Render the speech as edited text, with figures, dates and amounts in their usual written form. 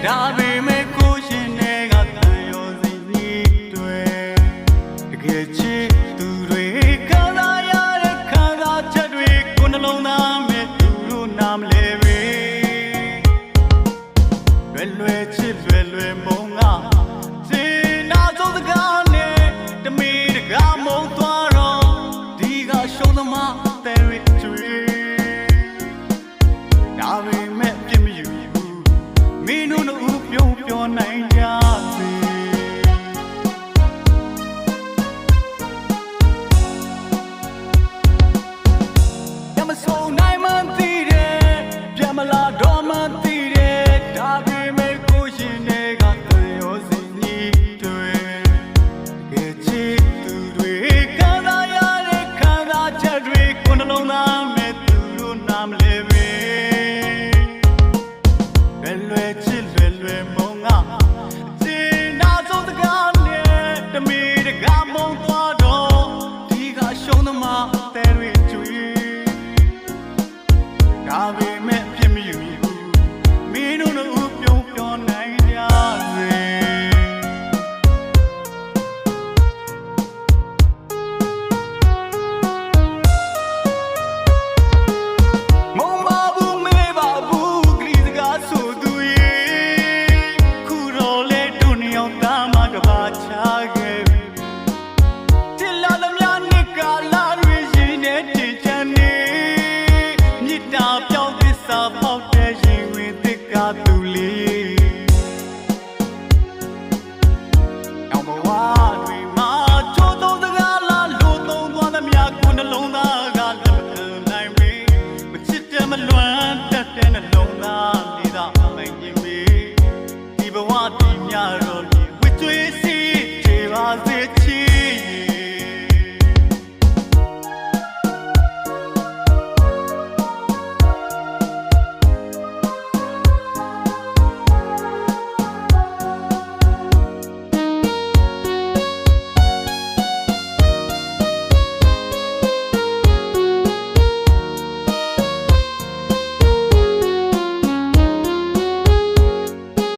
ဒါပေမဲ့ကိုရှင်တွေကတန်ရောစီနီးတွေတကယ်ချစ်သူတွေခံစားရတဲ့ခံစားချက်တွေကိုနှလုံးသားမဲ့သူတို့နားမလဲပဲလွယ်ချစ်လွယ်မုံငါစေနာဆုံးစကားနဲ့တမီတကားမုံသွားတော့ဒီကရှုံးသမားတဲ့ရကျွေးဒါပေမဲ့ပြစ်မယူဘူးမင်းတို့တို့ပြုံးပြောနိုင်ကြစေရမဆုံးနိုင်မှန်းသိတယ်ပြမလာတော့မှန်းသိတယ်ဒါပေမဲ့ကိုရှင်တွေကတန်ရောစီနီးတွေတကယ်ချစ်သူတွေခံစားရတဲ့ခံစားချက်တွေကိုနှလုံးသားမဲ့သူတို့နားမလဲပဲလွယ်ချစ်လွယ်မုံငါစေနာဆုံးစကားနဲ့တမီတကားမုံသွားတော့ဒီကရှုံးသမားတဲ့ရကျွေးဒါပေမဲ့ပြစ်မယူဘူးမင်းတို့တို့ပြုံးပြောနိုင်ကြစေမုံပါဘူးမေးပါဘူးကလေးစကားဆိုသူရေခုတော့လေတို့နှစ်ယောက်သားမကဘာချခဲ့ပြီတိလာသမျှနှစ်ကာလာတွေရှိနေတည်ချမ်းနေမြစ်တာပြောင်းသစ္စာပေါက်တဲ့ရင်ဝင်သစ်ကားသူလေးအောင်ဘဝတွေမှာချိုးသုံးစကားလားလို့သုံးသွားသမျှကိုနှလုံးသားကလက်မခံနိုင်ပြီမချစ်တယ်မလွမ်းတတ်တဲ့နှလုံးသားလေးသာမိုင်ရင်ပြီဒီဘဝဒီည